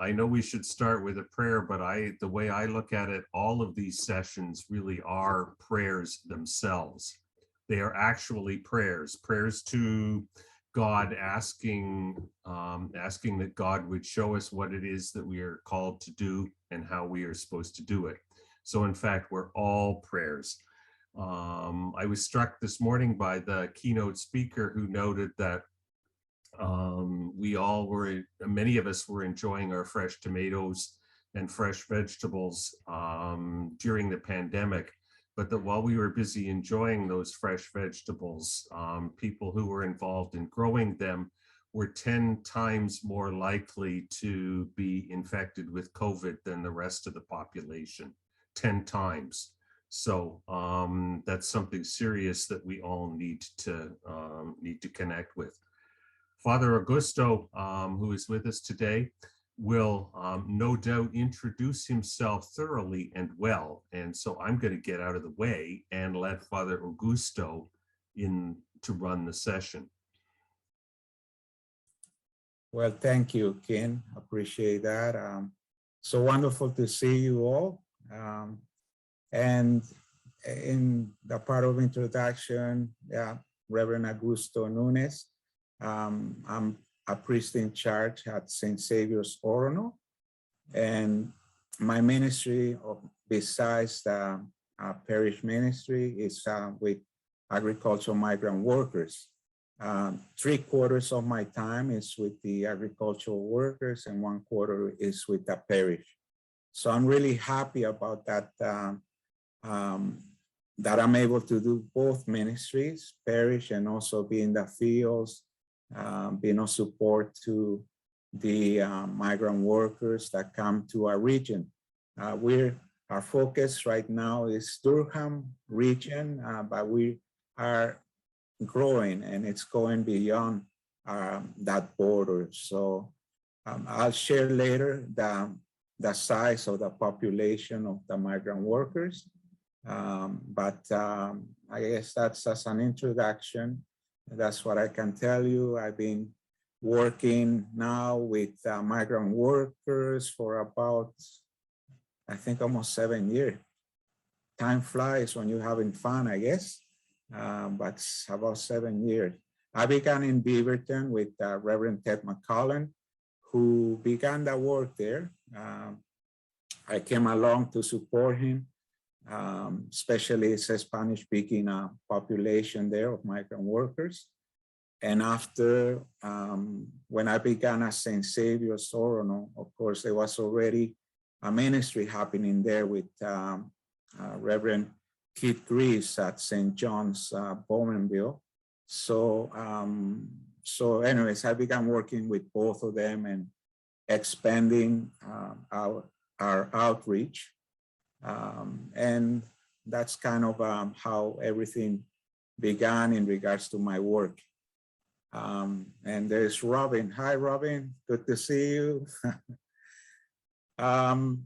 I know we should start with a prayer, but the way I look at it, all of these sessions really are prayers themselves. They are actually prayers to God, asking that God would show us what it is that we are called to do and how we are supposed to do it. So in fact, we're all prayers. I was struck this morning by the keynote speaker who noted that many of us were enjoying our fresh tomatoes and fresh vegetables during the pandemic, but that while we were busy enjoying those fresh vegetables, people who were involved in growing them were 10 times more likely to be infected with COVID than the rest of the population, 10 times. So that's something serious that we all need to connect with. Father Augusto, who is with us today, will no doubt introduce himself thoroughly and well. And so I'm going to get out of the way and let Father Augusto in to run the session. Well, thank you, Ken. Appreciate that. So wonderful to see you all. And in the part of introduction, Reverend Augusto Nunez. I'm a priest in charge at St. Saviour's Orono, and my ministry, besides the parish ministry, is with agricultural migrant workers. 3/4 of my time is with the agricultural workers, and 1/4 is with the parish. So I'm really happy about that. That I'm able to do both ministries, parish, and also be in the fields. Being of support to the migrant workers that come to our region. Our focus right now is Durham Region, but we are growing and it's going beyond that border. So I'll share later the size of the population of the migrant workers. But I guess that's as an introduction. That's what I can tell you. I've been working now with migrant workers for about, I think, almost 7 years. Time flies when you're having fun, I guess, but it's about 7 years. I began in Beaverton with Reverend Ted McCullen, who began the work there. I came along to support him. Especially it's a Spanish-speaking population there of migrant workers. And after, when I began at St. Saviour's Orono, of course, there was already a ministry happening there with Reverend Keith Greaves at St. John's, Bowmanville. So anyways, I began working with both of them and expanding our outreach. And that's kind of how everything began in regards to my work. And there's Robin. Hi, Robin. Good to see you.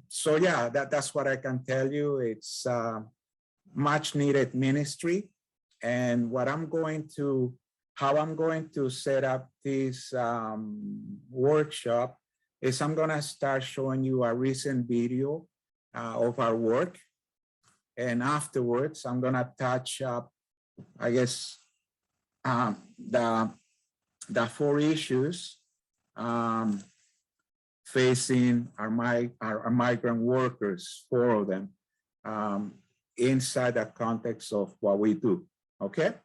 So yeah, that's what I can tell you. It's much needed ministry. And how I'm going to set up this workshop is I'm going to start showing you a recent video of our work. And afterwards, I'm going to touch up, I guess, the 4 issues facing our migrant workers, 4 of them, inside the context of what we do, okay?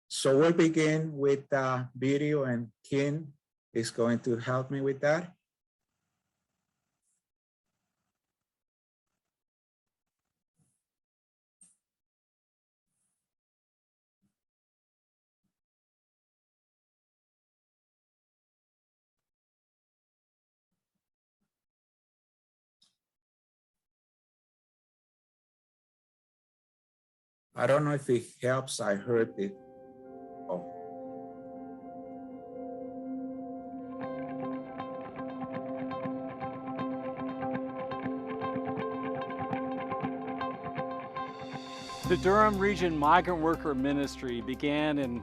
So we'll begin with the video, and Ken is going to help me with that. I don't know if it helps. I heard it. Oh. The Durham Region Migrant Worker Ministry began in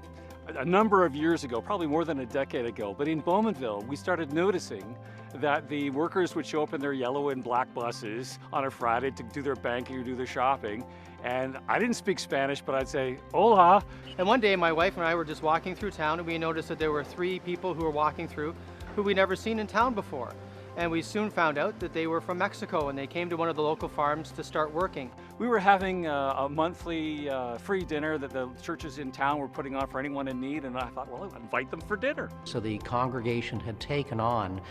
a number of years ago, probably more than a decade ago, but in Bowmanville, we started noticing that the workers would show up in their yellow and black buses on a Friday to do their banking or do their shopping. And I didn't speak Spanish, but I'd say, hola. And one day my wife and I were just walking through town and we noticed that there were 3 people who were walking through who we'd never seen in town before. And we soon found out that they were from Mexico and they came to one of the local farms to start working. We were having a monthly free dinner that the churches in town were putting on for anyone in need, and I thought, well, I'll invite them for dinner. So the congregation had taken on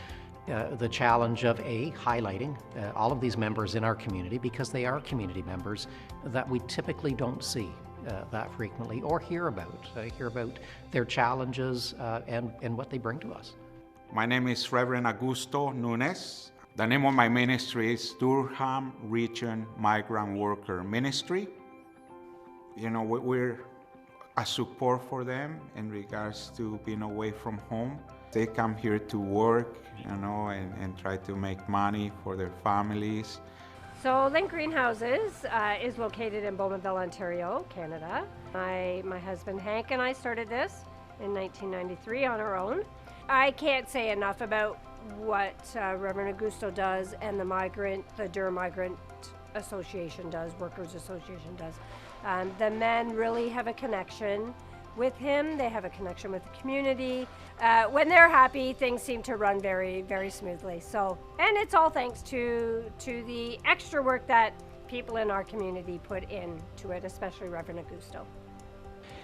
the challenge of highlighting all of these members in our community, because they are community members that we typically don't see that frequently or hear about their challenges and what they bring to us. My name is Reverend Augusto Nunez. The name of my ministry is Durham Region Migrant Worker Ministry. You know, we're a support for them in regards to being away from home. They come here to work, you know, and try to make money for their families. So Link Greenhouses is located in Bowmanville, Ontario, Canada. My husband Hank and I started this in 1993 on our own. I can't say enough about what Reverend Augusto does and the Durham Migrant Association does, Workers Association does. The men really have a connection with him. They have a connection with the community. When they're happy, things seem to run very, very smoothly. So, and it's all thanks to the extra work that people in our community put into it, especially Reverend Augusto.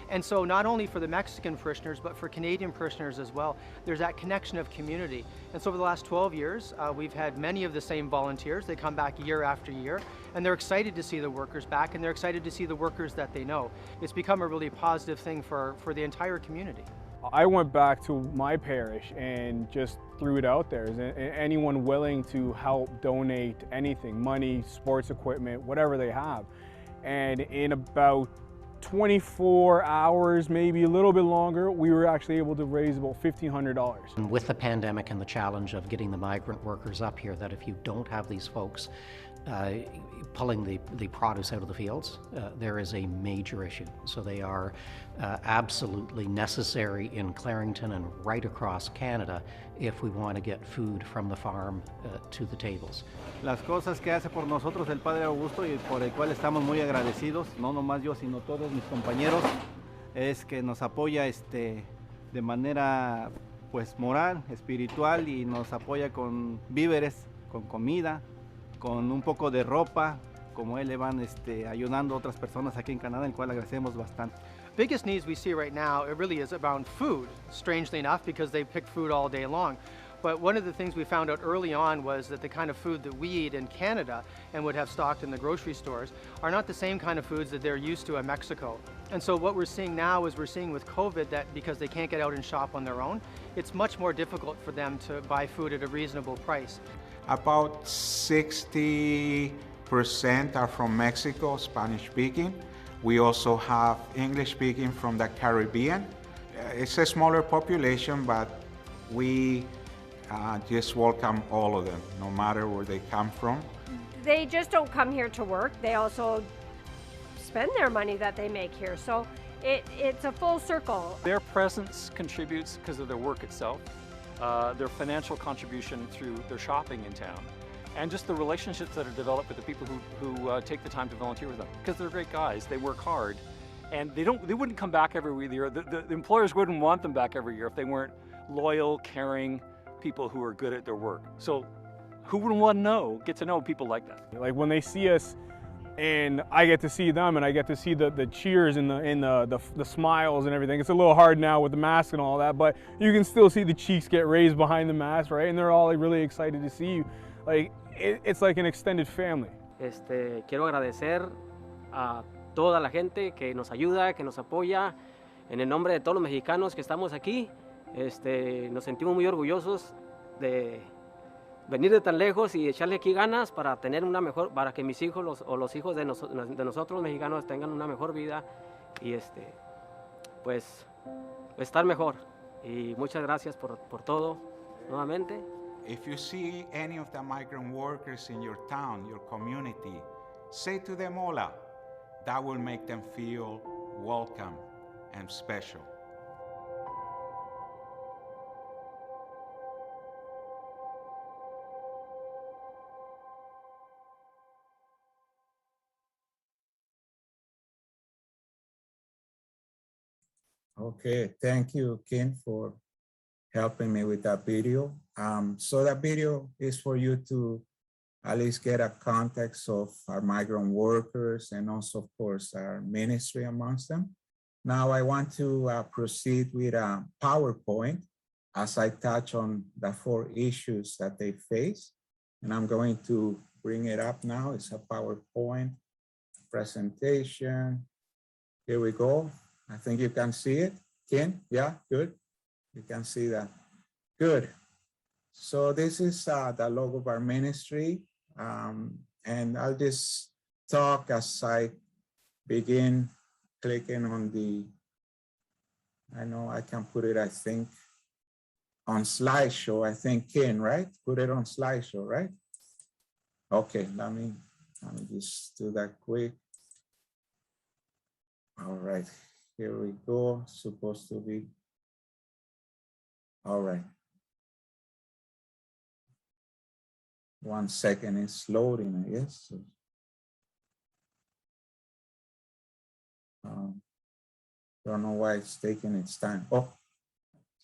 And so not only for the Mexican parishioners, but for Canadian parishioners as well, there's that connection of community. And so over the last 12 years, we've had many of the same volunteers. They come back year after year, and they're excited to see the workers back, and they're excited to see the workers that they know. It's become a really positive thing for the entire community. I went back to my parish and just threw it out there. Is anyone willing to help donate anything, money, sports equipment, whatever they have? And in about 24 hours, maybe a little bit longer, we were actually able to raise about $1,500. With the pandemic and the challenge of getting the migrant workers up here, that if you don't have these folks pulling the produce out of the fields, there is a major issue. So they are absolutely necessary in Clarington and right across Canada if we want to get food from the farm to the tables. Las cosas que hace por nosotros el Padre Augusto y por el cual estamos muy agradecidos, no nomás yo, sino todos mis compañeros, es que nos apoya de manera pues moral, espiritual, y nos apoya con víveres, con comida, con un poco de ropa, como él le van ayudando a otras personas aquí en Canadá, el cual agradecemos bastante. Biggest needs we see right now, it really is around food, strangely enough, because they pick food all day long. But one of the things we found out early on was that the kind of food that we eat in Canada and would have stocked in the grocery stores are not the same kind of foods that they're used to in Mexico. And so what we're seeing now is we're seeing with COVID that because they can't get out and shop on their own, it's much more difficult for them to buy food at a reasonable price. About 60% are from Mexico, Spanish speaking. We also have English speaking from the Caribbean. It's a smaller population, but we just welcome all of them, no matter where they come from. They just don't come here to work. They also spend their money that they make here. So it's a full circle. Their presence contributes because of their work itself, their financial contribution through their shopping in town, and just the relationships that are developed with the people who take the time to volunteer with them. Because they're great guys, they work hard, and they wouldn't come back every year. The employers wouldn't want them back every year if they weren't loyal, caring people who are good at their work. So who wouldn't want to get to know people like that? Like when they see us and I get to see them and I get to see the cheers and the smiles and everything. It's a little hard now with the mask and all that, but you can still see the cheeks get raised behind the mask, right? And they're all like really excited to see you. Like it's like an extended family. Quiero agradecer a toda la gente que nos ayuda, que nos apoya. En el nombre de todos los mexicanos que estamos aquí, nos sentimos muy orgullosos de venir de tan lejos y echarle aquí ganas para tener una mejor, para que mis hijos o los hijos de nosotros los mexicanos tengan una mejor vida y pues estar mejor. Y muchas gracias por todo nuevamente. If you see any of the migrant workers in your town, your community, say to them hola. That will make them feel welcome and special. Okay, thank you, Ken, for helping me with that video. So that video is for you to at least get a context of our migrant workers and also, of course, our ministry amongst them. Now I want to proceed with a PowerPoint as I touch on the 4 issues that they face. And I'm going to bring it up now. It's a PowerPoint presentation. Here we go. I think you can see it. Ken, yeah, good. You can see that. Good. So this is the logo of our ministry. And I'll just talk as I begin clicking on the, I know I can put it, I think, on slideshow. I think Ken, right? Put it on slideshow, right? Okay, let me just do that quick. All right, here we go. Supposed to be. All right. 1 second, it's loading, I guess. Don't know why it's taking its time. Oh,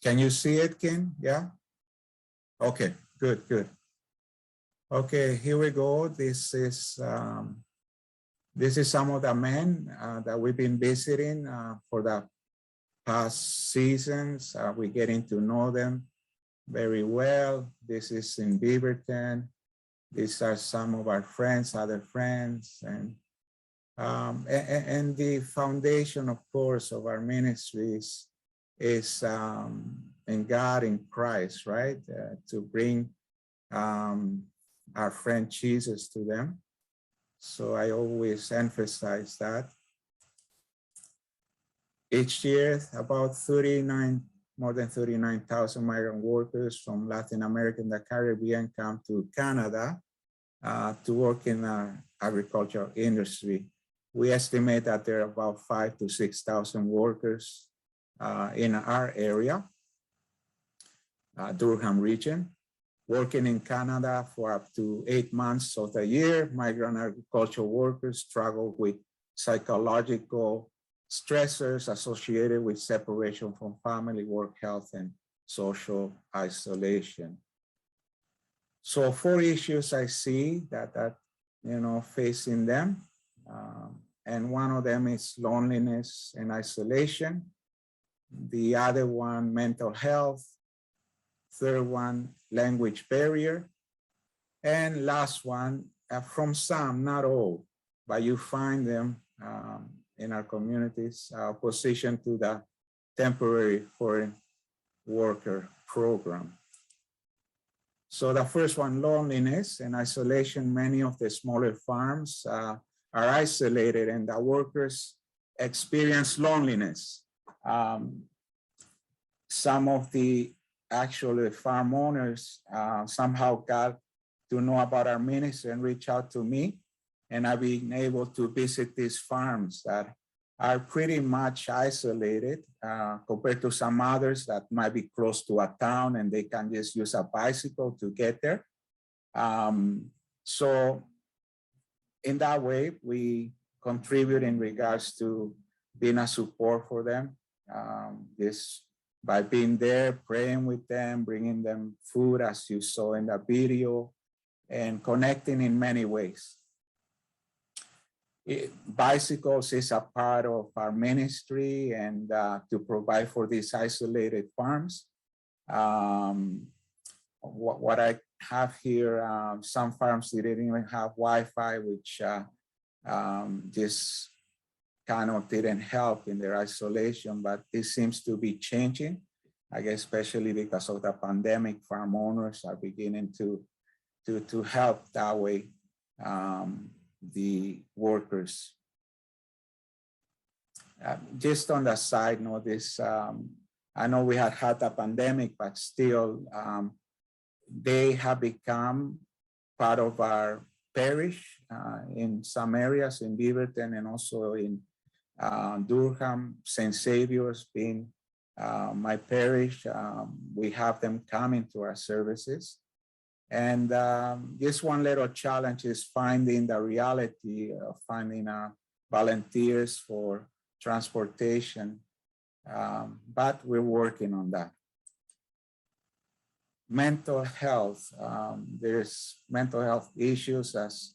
can you see it, Ken? Yeah? Okay, good, good. Okay, here we go. This is some of the men that we've been visiting for the past seasons. We're getting to know them very well. This is in Beaverton. These are some of our friends, other friends, and the foundation, of course, of our ministries is in God, in Christ, right? To bring our friend Jesus to them. So I always emphasize that. Each year, about more than 39,000 migrant workers from Latin America and the Caribbean come to Canada to work in our agricultural industry. We estimate that there are about 5,000 to 6,000 workers in our area, Durham Region, working in Canada for up to 8 months of the year. Migrant agricultural workers struggle with psychological stressors associated with separation from family, work, health, and social isolation. So 4 issues I see that facing them. And one of them is loneliness and isolation. The other one, mental health. Third one, language barrier. And last one, from some, not all, but you find them in our communities, opposition to the temporary foreign worker program. So the first one, loneliness and isolation. Many of the smaller farms are isolated and the workers experience loneliness. Some of the actually farm owners somehow got to know about our ministry and reach out to me, and I've been able to visit these farms that are pretty much isolated compared to some others that might be close to a town and they can just use a bicycle to get there. So in that way, we contribute in regards to being a support for them. This by being there, praying with them, bringing them food as you saw in the video, and connecting in many ways. Bicycles is a part of our ministry and to provide for these isolated farms. What I have here, some farms didn't even have Wi-Fi, which this kind of didn't help in their isolation, but this seems to be changing. I guess especially because of the pandemic, farm owners are beginning to help that way the workers. Just on the side note, this I know we had a pandemic, but still they have become part of our parish in some areas in Beaverton and also in Durham. St. Saviour's being my parish. We have them coming to our services. And just one little challenge is finding the reality of finding volunteers for transportation. but we're working on that. Mental health, there's mental health issues as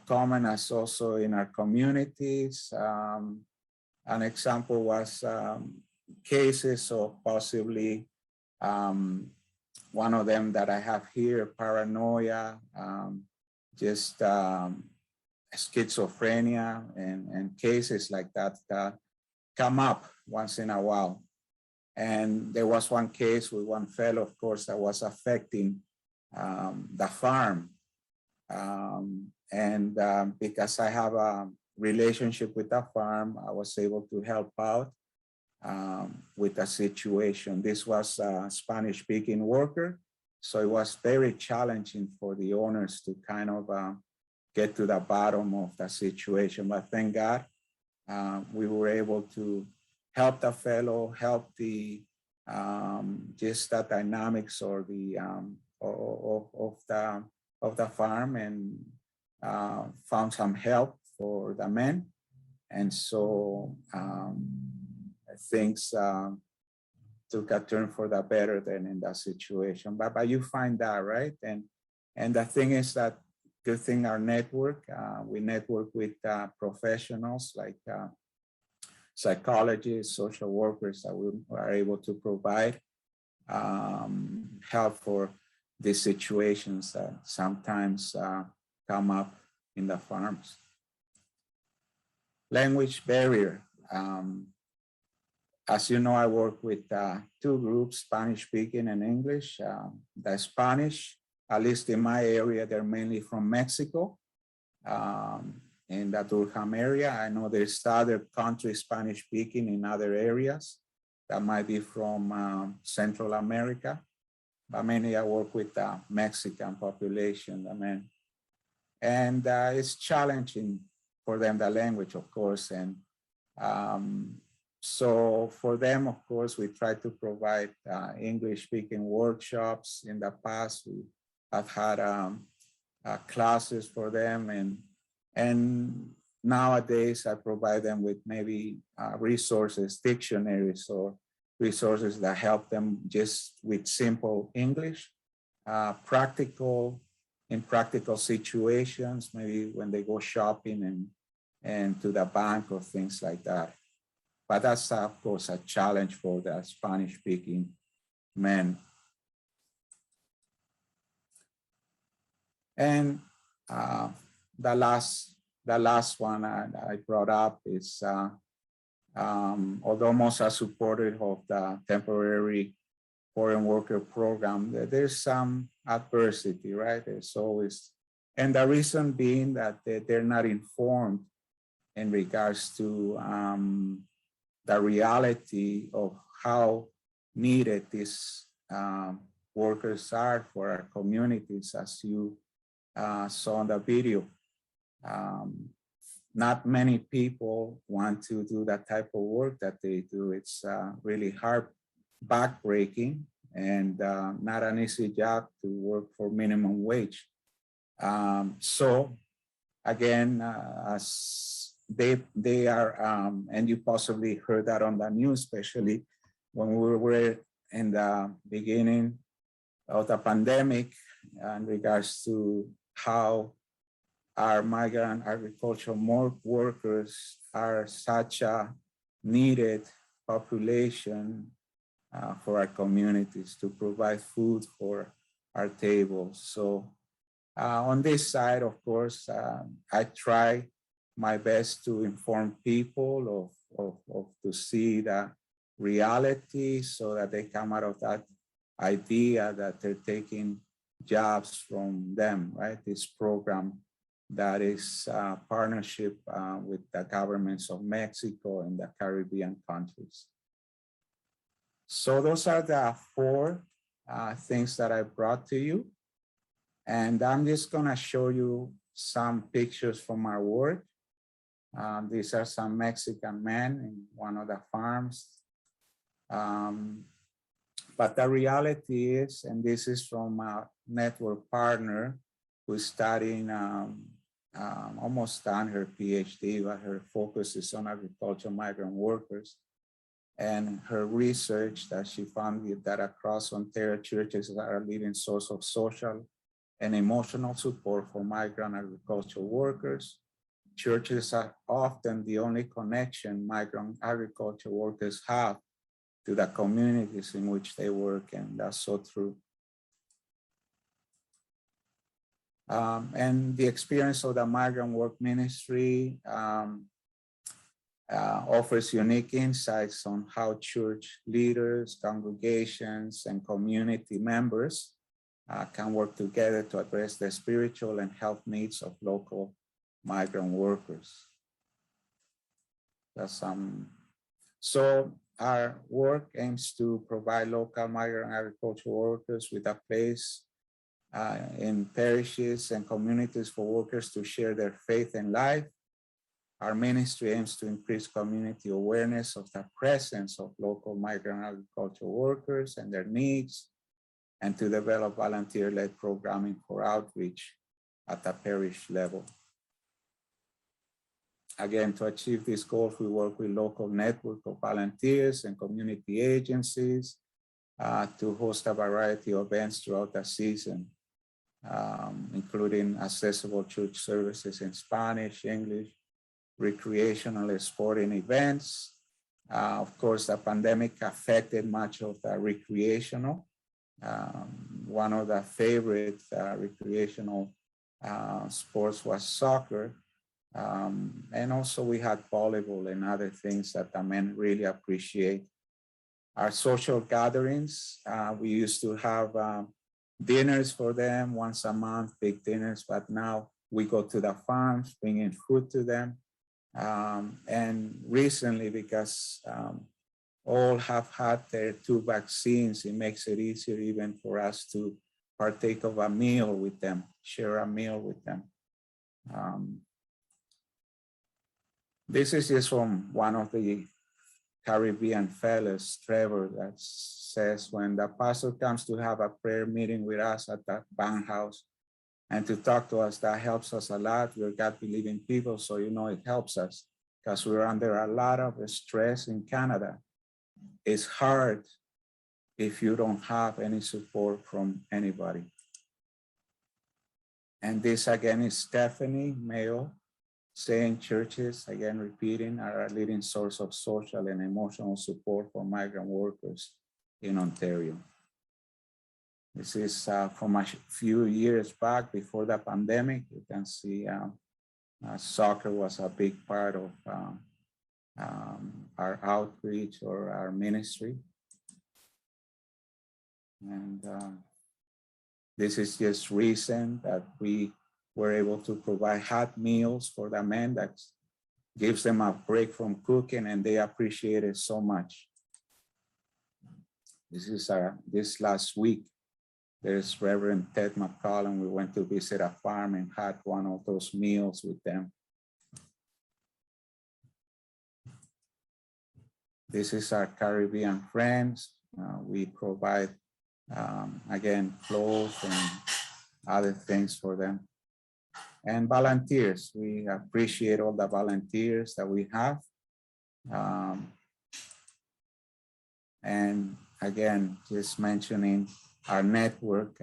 common as also in our communities. An example was cases of possibly one of them that I have here, paranoia, schizophrenia, and cases like that that come up once in a while. And there was one case with one fellow, of course, that was affecting the farm. Because I have a relationship with the farm, I was able to help out with the situation. This was a Spanish-speaking worker, so it was very challenging for the owners to kind of get to the bottom of the situation. But thank God, we were able to help the fellow, help the just the dynamics or the of the farm, and found some help for the men, and so things took a turn for the better then in that situation. But you find that, right? And the thing is that good thing our network, we network with professionals like psychologists, social workers that we are able to provide help for these situations that sometimes come up in the farms. Language barrier. As you know, I work with two groups, Spanish-speaking and English. The Spanish, at least in my area, they're mainly from Mexico. In the Durham area. I know there's other countries Spanish-speaking in other areas that might be from Central America, but mainly I work with the Mexican population, and it's challenging for them, the language, of course, and so for them, of course, we try to provide English-speaking workshops. In the past, we have had classes for them, and nowadays I provide them with maybe resources, dictionaries, or resources that help them just with simple English, in practical situations, maybe when they go shopping and to the bank or things like that. But that's, of course, a challenge for the Spanish-speaking men. And the last one I brought up is, although most are supportive of the temporary foreign worker program, there's some adversity, right? There's always, and the reason being that they're not informed in regards to the reality of how needed these workers are for our communities, as you saw in the video. Not many people want to do that type of work that they do. It's really hard, backbreaking, and not an easy job to work for minimum wage. So again, as they are, and you possibly heard that on the news, especially when we were in the beginning of the pandemic in regards to how our migrant agricultural workers are such a needed population for our communities to provide food for our tables. So on this side, of course, I try my best to inform people of to see the reality so that they come out of that idea that they're taking jobs from them, right? This program that is a partnership with the governments of Mexico and the Caribbean countries. So those are the four things that I brought to you. And I'm just gonna show you some pictures from our work. These are some Mexican men in one of the farms. But the reality is, and this is from a network partner who's studying, almost done her PhD, but her focus is on agricultural migrant workers. And her research that she found that across Ontario, churches are a leading source of social and emotional support for migrant agricultural workers. Churches are often the only connection migrant agricultural workers have to the communities in which they work, and that's so true. And the experience of the migrant work ministry offers unique insights on how church leaders, congregations, and community members can work together to address the spiritual and health needs of local migrant workers. So our work aims to provide local migrant agricultural workers with a place in parishes and communities for workers to share their faith and life. Our ministry aims to increase community awareness of the presence of local migrant agricultural workers and their needs, and to develop volunteer-led programming for outreach at the parish level. Again, to achieve these goals, we work with local network of volunteers and community agencies to host a variety of events throughout the season, including accessible church services in Spanish, English, recreational and sporting events. Of course, the pandemic affected much of the recreational. One of the favorite recreational sports was soccer. And also we had volleyball and other things that the men really appreciate. Our social gatherings, we used to have dinners for them once a month, big dinners, but now we go to the farms, bringing food to them. And recently, because all have had their 2 vaccines, it makes it easier even for us to partake of a meal with them, share a meal with them. This is just from one of the Caribbean fellows, Trevor, that says, when the pastor comes to have a prayer meeting with us at the band house and to talk to us, that helps us a lot. We're God-believing people, so you know it helps us because we're under a lot of stress in Canada. It's hard if you don't have any support from anybody. And this again is Stephanie Mayo, saying churches, again repeating, are a leading source of social and emotional support for migrant workers in Ontario. This is from a few years back before the pandemic. You can see soccer was a big part of our outreach or our ministry. And this is just recent that we were able to provide hot meals for the men that gives them a break from cooking, and they appreciate it so much. This is this last week. There's Reverend Ted McCollum. We went to visit a farm and had one of those meals with them. This is our Caribbean friends. We provide, again, clothes and other things for them. And volunteers, we appreciate all the volunteers that we have. And again, just mentioning our network.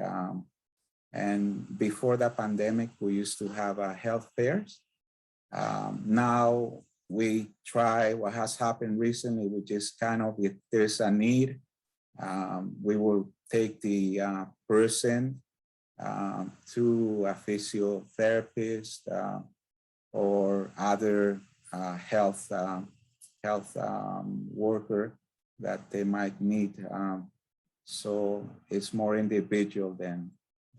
And before the pandemic, we used to have health fairs. Now we try what has happened recently, which is kind of, if there's a need, we will take the person to a physiotherapist or other health worker that they might need. So it's more individual than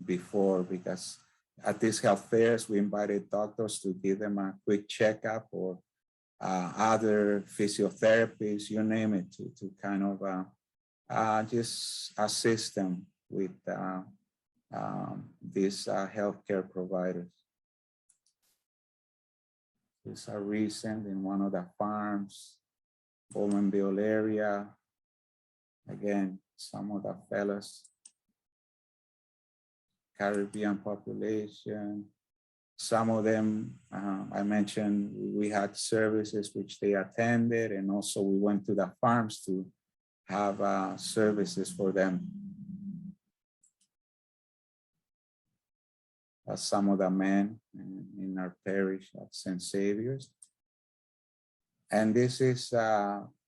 before, because at these health fairs, we invited doctors to give them a quick checkup, or other physiotherapists, you name it, to kind of just assist them with these healthcare providers. These are recent in one of the farms, Bowmanville area. Again, some of the fellas, Caribbean population, Some of them, I mentioned, we had services which they attended, and also we went to the farms to have services for them. Some of the men in our parish at St. Saviour's. And this is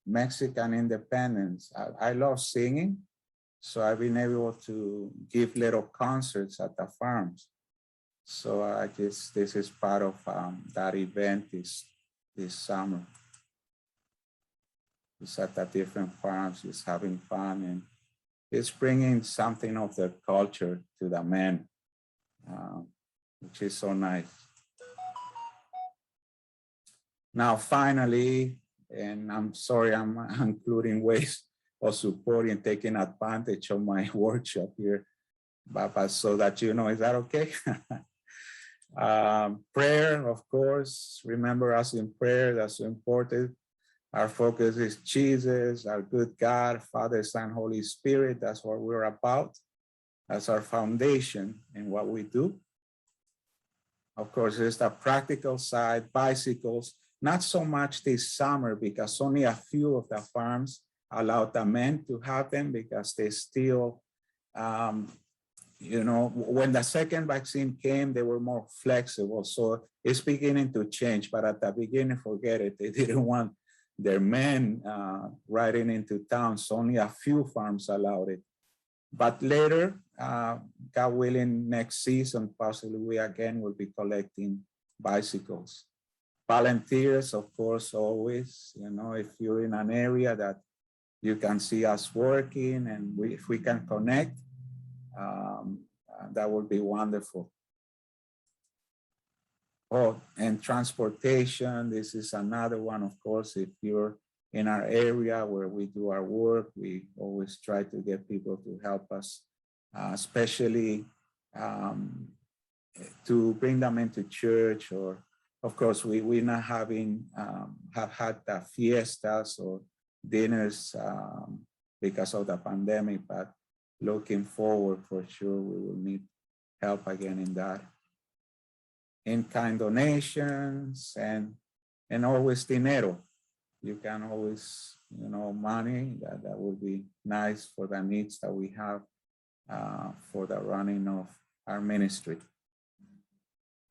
Mexican independence. I love singing, so I've been able to give little concerts at the farms. So this is part of that event this summer. It's at the different farms, it's having fun, and it's bringing something of the culture to the men, which is so nice. Now, finally, and I'm sorry, I'm including ways of supporting, taking advantage of my workshop here, but so that you know, is that okay? Prayer, of course, remember us in prayer, that's so important. Our focus is Jesus, our good God, Father, Son, Holy Spirit. That's what we're about. That's our foundation in what we do. Of course, there's the practical side, bicycles, not so much this summer because only a few of the farms allowed the men to have them because they still, you know, when the second vaccine came, they were more flexible. So it's beginning to change, but at the beginning, forget it. They didn't want their men riding into town, so only a few farms allowed it. But later, God willing, next season, possibly we again will be collecting bicycles. Volunteers, of course, always, you know, if you're in an area that you can see us working and if we can connect, that would be wonderful. Oh, and transportation, this is another one, of course. If you're in our area where we do our work, we always try to get people to help us, especially to bring them into church, or of course, we're not having, have had the fiestas or dinners because of the pandemic, but looking forward for sure, we will need help again in that. In-kind donations and always dinero. You can always, you know, money, that would be nice for the needs that we have for the running of our ministry.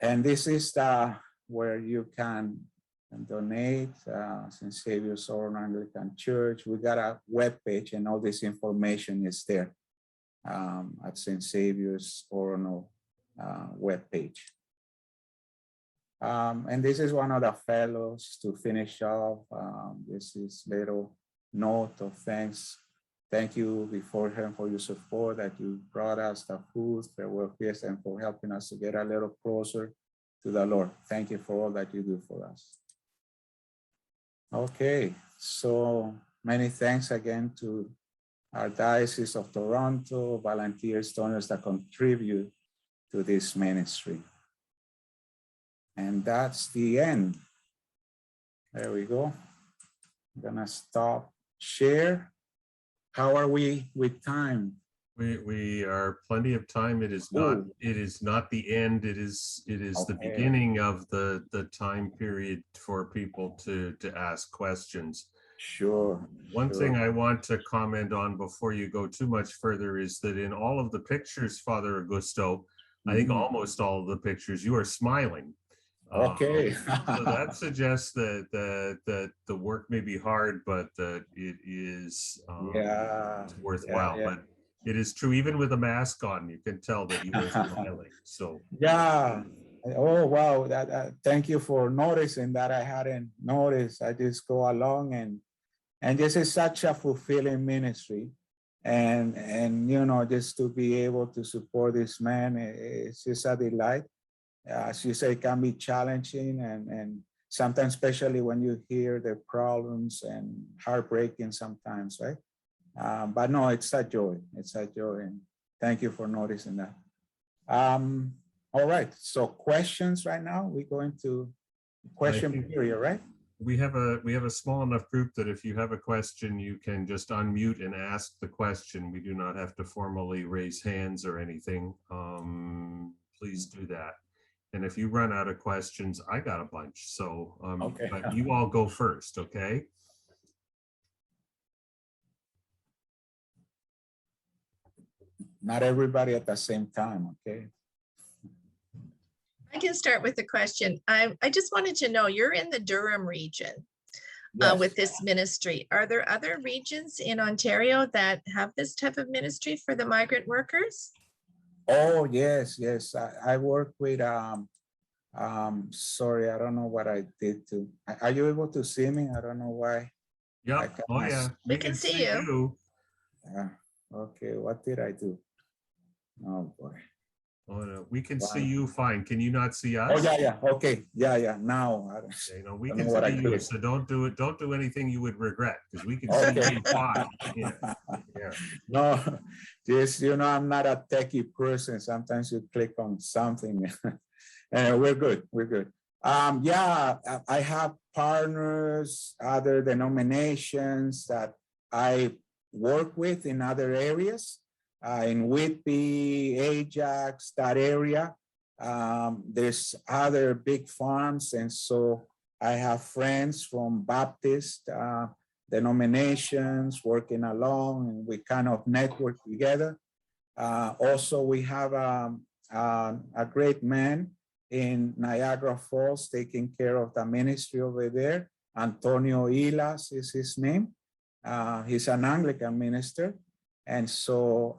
And this is where you can donate, St. Saviour's Orono Anglican Church. We got a webpage and all this information is there at St. Saviour's Orono webpage. And this is one of the fellows to finish off. This is little note of thanks. Thank you beforehand for your support, that you brought us the food, farewell fiesta, and for helping us to get a little closer to the Lord. Thank you for all that you do for us. Okay, so many thanks again to our Diocese of Toronto, volunteers, donors that contribute to this ministry. And that's the end. There we go. I'm gonna stop share. How are we with time? We are plenty of time. It is not. Ooh. It is not the end. It is the Okay. beginning of the time period for people to ask questions. Sure. One sure. thing I want to comment on before you go too much further is that in all of the pictures, Father Augusto, I think Mhm. almost all of the pictures, you are smiling. Okay. So that suggests that the work may be hard, but that it is Yeah. worthwhile. Yeah. But it is true, even with a mask on, you can tell that you are smiling. So Yeah. Oh, wow. Thank you for noticing that. I hadn't noticed. I just go along and this is such a fulfilling ministry. And you know, just to be able to support this man, it's just a delight. As you say, it can be challenging and sometimes, especially when you hear the problems, and heartbreaking sometimes, right? But no, it's a joy. It's a joy, and thank you for noticing that. All right, so questions right now. We're going to question period, right? we have a small enough group that if you have a question, you can just unmute and ask the question. We do not have to formally raise hands or anything. Please do that. And if you run out of questions, I got a bunch. So, Okay. but you all go first, okay? Not everybody at the same time, okay? I can start with a question. I just wanted to know, you're in the Durham region Yes. with this ministry. Are there other regions in Ontario that have this type of ministry for the migrant workers? Oh, yes, yes. I work with, sorry, I don't know what I did to, are you able to see me? I don't know why. Yeah. Oh, yeah. We can see you. Okay, what did I do? Oh, boy. Oh, no, we can Wow. see you fine. Can you not see us? Oh, yeah, yeah. Okay. Yeah, yeah. Now, I don't, Okay, no, we I can don't know what I see you. did. So don't do it. Don't do anything you would regret because we can Okay. see you fine. Yeah. Yeah. No, just, you know, I'm not a techie person. Sometimes you click on something and we're good. We're good. Yeah, I have partners, other denominations that I work with in other areas, in Whitby, Ajax, that area. There's other big farms. And so I have friends from Baptist denominations working along, and we kind of network together. Also, we have a great man in Niagara Falls taking care of the ministry over there. Antonio Ilas is his name. He's an Anglican minister. And so,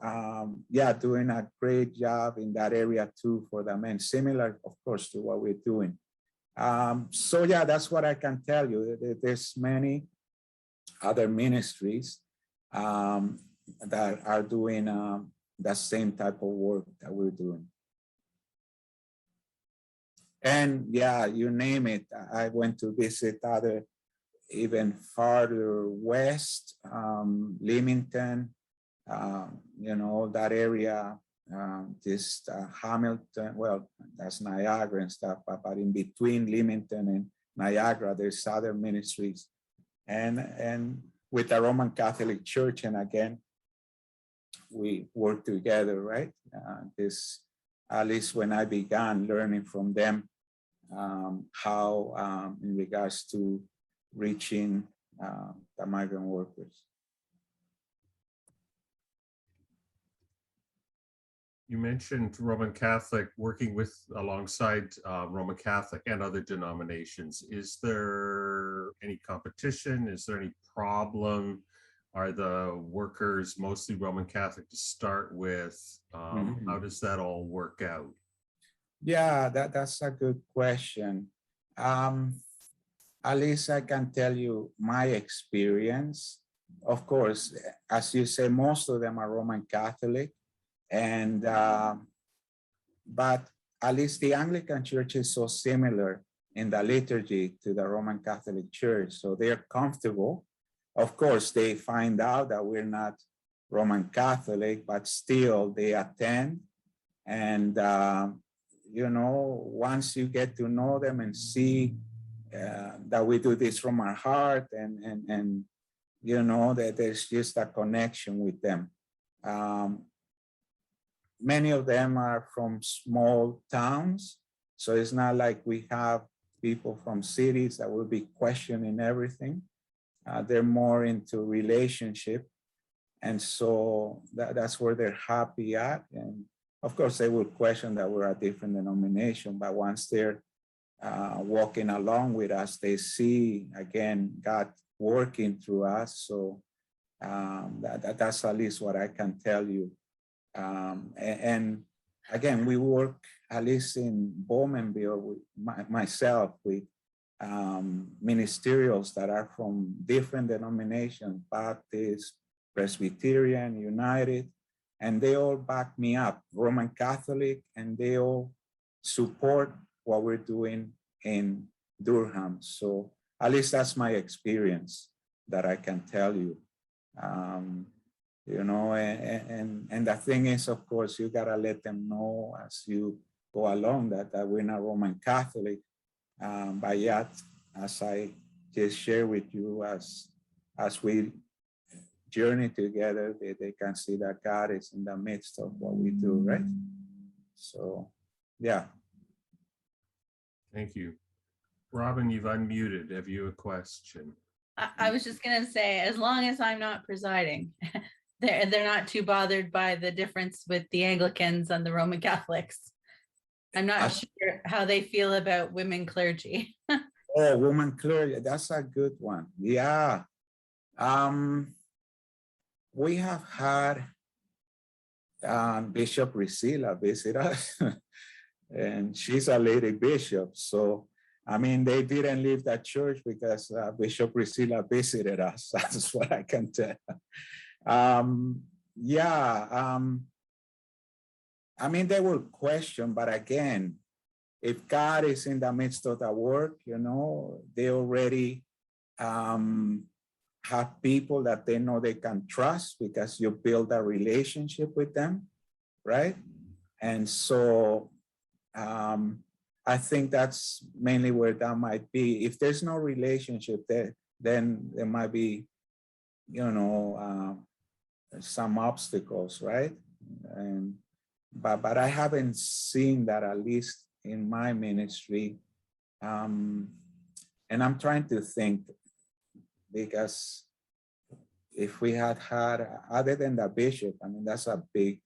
yeah, doing a great job in that area too for the men, similar, of course, to what we're doing. So yeah, that's what I can tell you. There's many other ministries that are doing the same type of work that we're doing. And yeah, you name it. I went to visit other, even farther west, Leamington, you know, that area, just Hamilton, well, that's Niagara and stuff, but in between Leamington and Niagara, there's other ministries. And with the Roman Catholic Church, and again, we work together, right? At least when I began learning from them, how in regards to reaching the migrant workers. You mentioned Roman Catholic working with alongside Roman Catholic and other denominations. Is there any competition? Is there any problem? Are the workers mostly Roman Catholic to start with? How does that all work out? Yeah, that's a good question. At least I can tell you my experience. Of course, as you say, most of them are Roman Catholic. And, but at least the Anglican Church is so similar in the liturgy to the Roman Catholic Church. So they're comfortable. Of course, they find out that we're not Roman Catholic, but still they attend. And, you know, once you get to know them and see that we do this from our heart and you know, that there's just a connection with them. Many of them are from small towns. So it's not like we have people from cities that will be questioning everything. They're more into relationship. And so that's where they're happy at. And of course, they will question that we're a different denomination, but once they're walking along with us, they see, again, God working through us. So that's at least what I can tell you. And again, we work at least in Bowmanville with myself with ministerials that are from different denominations, Baptist, Presbyterian, United, and they all back me up, Roman Catholic, and they all support what we're doing in Durham. So at least that's my experience that I can tell you. You know, and the thing is, of course, you gotta let them know as you go along that we're not Roman Catholic, but yet, as I just share with you, as we journey together, they can see that God is in the midst of what we do, right? So, yeah. Thank you. Robin, you've unmuted. Have you a question? I was just gonna say, as long as I'm not presiding, they're not too bothered by the difference with the Anglicans and the Roman Catholics. I'm not sure how they feel about women clergy. Oh, woman clergy, that's a good one. Yeah. We have had Bishop Priscilla visit us, and she's a lady bishop. So, I mean, they didn't leave that church because Bishop Priscilla visited us. That's what I can tell. I mean, they will question, but again, if God is in the midst of the work, you know, they already have people that they know they can trust because you build a relationship with them, right? And so I think that's mainly where that might be. If there's no relationship there, then there might be, you know, some obstacles, right? And but I haven't seen that, at least in my ministry. And I'm trying to think, because if we had other than the bishop, I mean, that's a big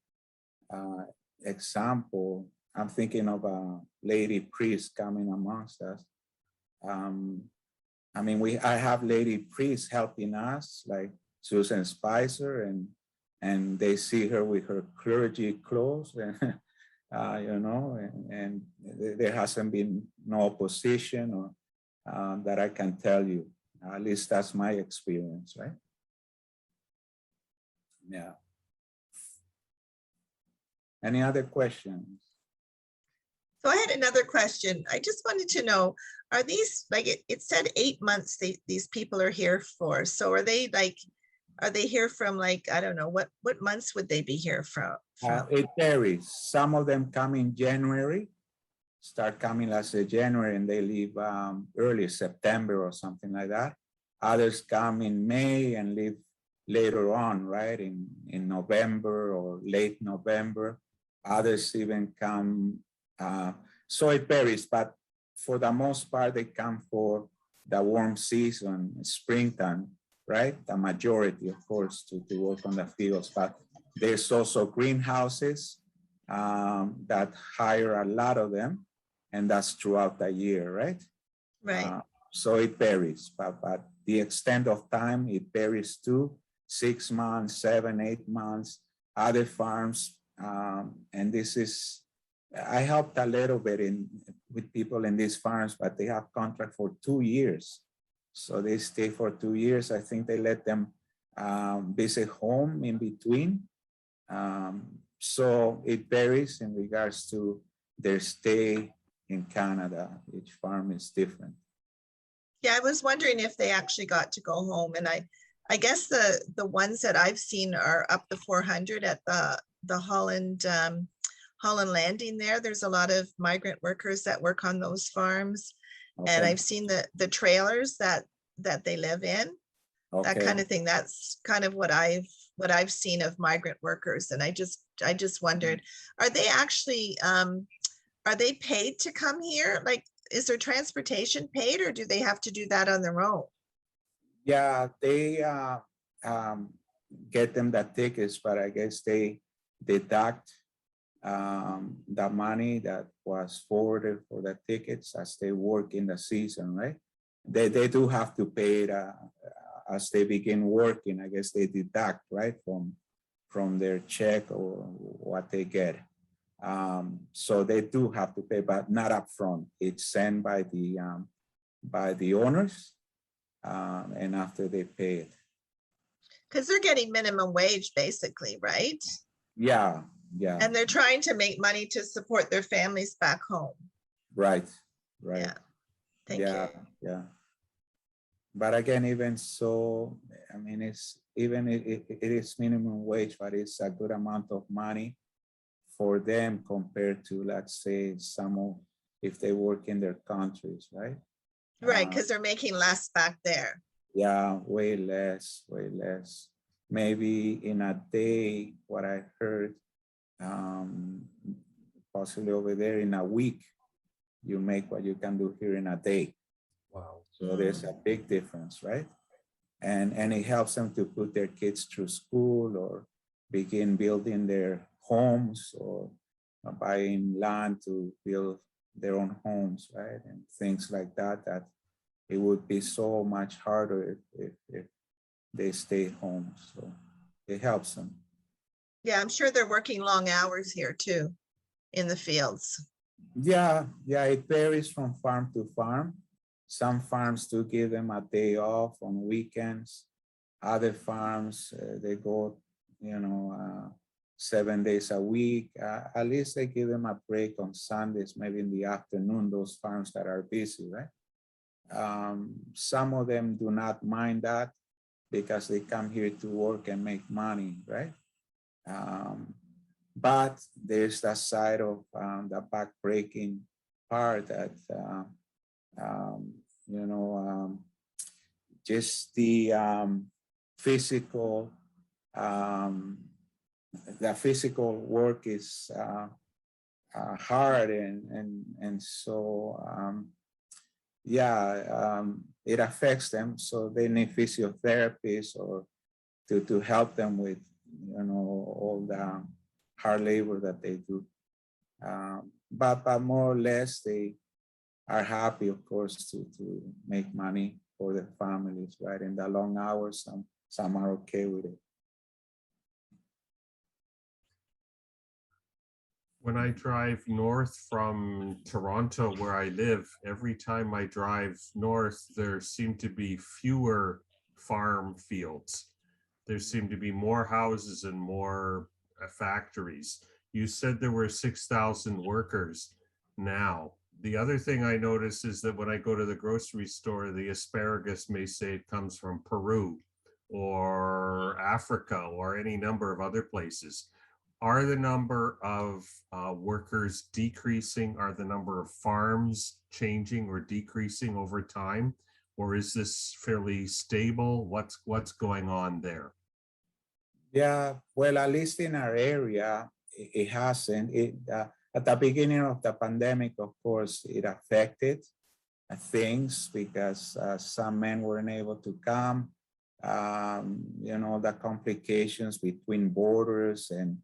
example. I'm thinking of a lady priest coming amongst us. I mean, I have lady priests helping us, like Susan Spicer, and they see her with her clergy clothes, and you know, and there hasn't been no opposition or that I can tell you. At least that's my experience, right? Yeah. Any other questions? So I had another question. I just wanted to know, are these, like it said 8 months these people are here for. So are they here from, like, I don't know, what months would they be here from? It varies. Some of them come in January, start coming last January, and they leave early September or something like that. Others come in May and leave later on, right? In November or late November. Others even come, so it varies, but for the most part, they come for the warm season, springtime, right? The majority, of course, to work on the fields, but there's also greenhouses that hire a lot of them, and that's throughout the year, right? Right. So it varies, but the extent of time, it varies too. 6 months, 7, 8 months, other farms. And this is, I helped a little bit with people in these farms, but they have contract for 2 years. So they stay for 2 years. I think they let them visit home in between. So it varies in regards to their stay in Canada. Each farm is different. Yeah, I was wondering if they actually got to go home, and I guess the ones that I've seen are up to 400 at the Holland Landing there. There's a lot of migrant workers that work on those farms. Okay. And I've seen the trailers that they live in, okay, that kind of thing. That's kind of what I've seen of migrant workers. And I just wondered, are they actually, are they paid to come here? Like, is their transportation paid, or do they have to do that on their own? Yeah, they get them the tickets, but I guess they deduct the money that was forwarded for the tickets as they work in the season, right? They do have to pay it as they begin working. I guess they deduct, right, from their check or what they get. So they do have to pay, but not upfront. It's sent by the owners, and after they pay it. Because they're getting minimum wage, basically, right? Yeah. And they're trying to make money to support their families back home. Right. Yeah. Thank you. Yeah. But again, even so, I mean, it is minimum wage, but it's a good amount of money for them compared to, let's say, if they work in their countries, right? Right, because they're making less back there. Yeah, way less. Maybe in a day, what I heard, possibly over there in a week, you make what you can do here in a day. Wow. So there's a big difference, right? And it helps them to put their kids through school or begin building their homes or buying land to build their own homes, right? And things like that, that it would be so much harder if they stay home. So it helps them. Yeah, I'm sure they're working long hours here too, in the fields. Yeah, it varies from farm to farm. Some farms do give them a day off on weekends. Other farms, they go, 7 days a week. At least they give them a break on Sundays, maybe in the afternoon, those farms that are busy, right? Some of them do not mind that because they come here to work and make money, right? But there's that side of the back-breaking part that, just the physical work is hard, and so it affects them. So they need physiotherapists or to help them with all the hard labor that they do. But more or less they are happy, of course, to make money for their families, right? In the long hours, some are okay with it. When I drive north from Toronto, where I live, every time I drive north, there seem to be fewer farm fields. There seem to be more houses and more factories. You said there were 6,000 workers now. The other thing I notice is that when I go to the grocery store, the asparagus may say it comes from Peru or Africa or any number of other places. Are the number of workers decreasing? Are the number of farms changing or decreasing over time? Or is this fairly stable? What's going on there? Yeah, well, at least in our area, it hasn't. At the beginning of the pandemic, of course, it affected things because some men weren't able to come. The complications between borders and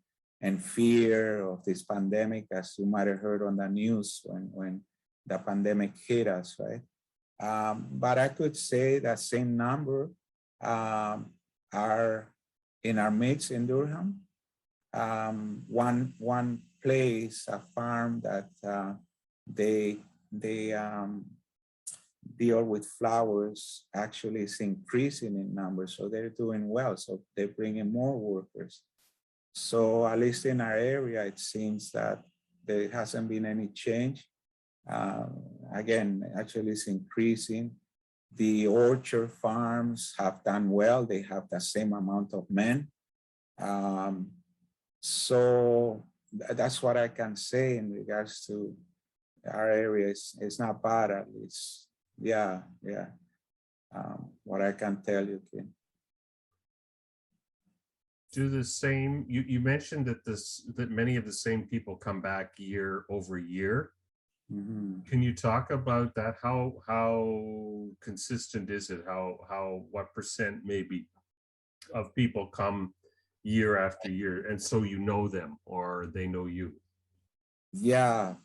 fear of this pandemic, as you might have heard on the news when the pandemic hit us, right? But I could say that same number are in our midst in Durham. One place, a farm that they deal with flowers, actually is increasing in numbers, so they're doing well. So they're bringing more workers. So at least in our area, it seems that there hasn't been any change. Again, actually it's increasing. The orchard farms have done well. They have the same amount of men. So that's what I can say in regards to our area. It's not bad, at least. Yeah. What I can tell you, Ken. Do the same, you mentioned that many of the same people come back year over year. Mm-hmm. Can you talk about that? How consistent is it? What percent maybe of people come year after year, and so you know them or they know you? Yeah,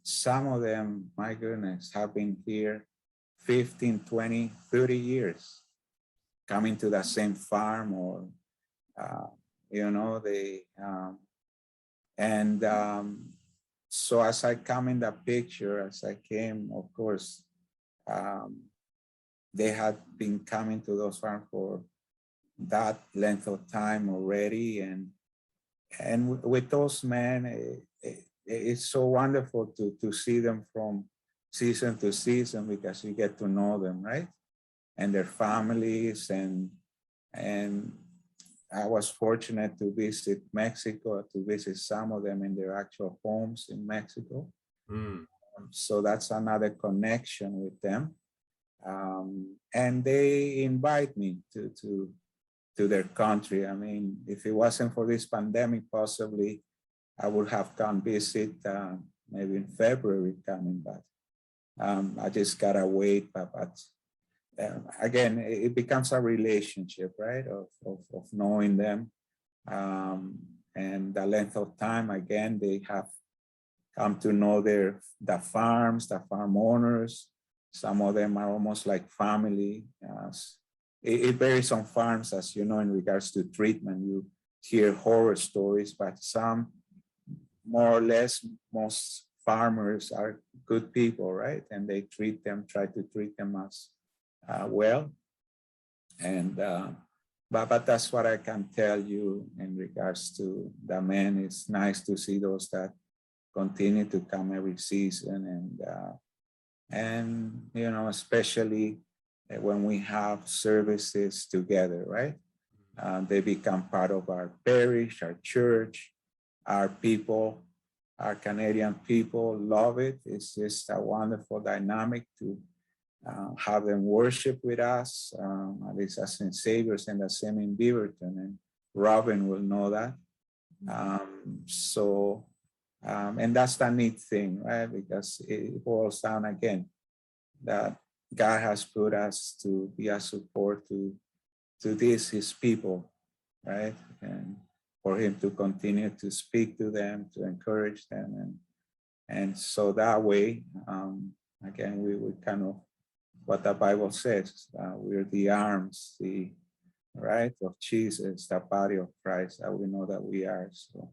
some of them, my goodness, have been here 15, 20, 30 years, coming to the same farm or, so as I come in the picture, as I came, of course, they had been coming to those farms for that length of time already. And with those men, it's so wonderful to see them from season to season because you get to know them, right? And their families. And I was fortunate to visit Mexico, to visit some of them in their actual homes in Mexico. Mm. So that's another connection with them. And they invite me to their country. I mean, if it wasn't for this pandemic, possibly I would have gone visit maybe in February coming, but I just gotta wait. But again, it becomes a relationship, right? Of knowing them, and the length of time. Again, they have come to know the farms, the farm owners. Some of them are almost like family. It varies on farms, as you know, in regards to treatment. You hear horror stories, but some, more or less, most farmers are good people, right? And they treat them, try to treat them as well. And but that's what I can tell you in regards to the men. It's nice to see those that continue to come every season, and you know, especially when we have services together, right? They become part of our parish, our church, our people. Our Canadian people love it. It's just a wonderful dynamic to have them worship with us. At least as in Saviour's and the same in Beaverton, and Robin will know that. And that's the neat thing, right? Because it boils down again that God has put us to be a support to this, his people, right? And for him to continue to speak to them, to encourage them. And so that way, again, we kind of, what the Bible says, we're the arms, right, of Jesus, the body of Christ, that we know that we are. So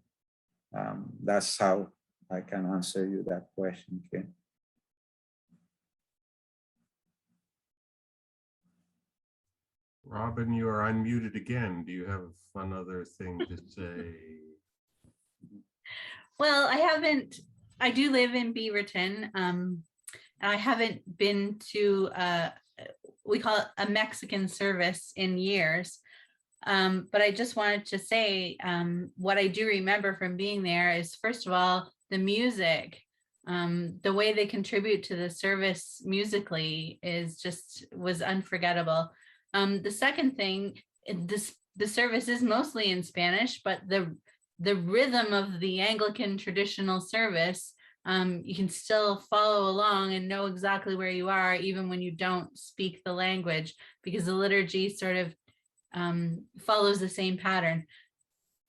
that's how I can answer you that question, Ken. Robin, you are unmuted again. Do you have another thing to say? Well, I do live in Beaverton. I haven't been to, we call it a Mexican service in years. But I just wanted to say what I do remember from being there is, first of all, the music, the way they contribute to the service musically was unforgettable. The second thing, the service is mostly in Spanish, but the rhythm of the Anglican traditional service, you can still follow along and know exactly where you are, even when you don't speak the language, because the liturgy sort of follows the same pattern.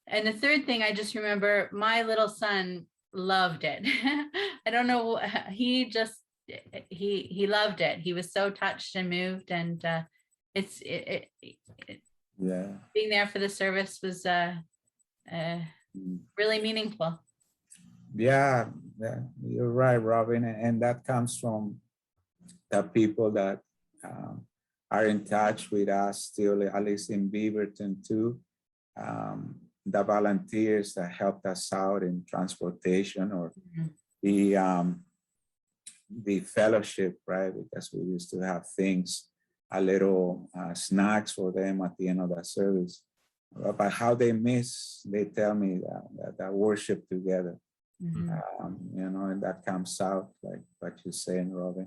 And the third thing, I just remember my little son loved it. I don't know, he loved it. He was so touched and moved, and yeah, being there for the service was really meaningful. Yeah, you're right, Robin, and that comes from the people that are in touch with us still, at least in Beaverton too. The volunteers that helped us out in transportation, or the fellowship, right? Because we used to have things, a little snacks for them at the end of the service. But how they tell me that worship together, you know, and that comes out like what you're saying, Robin.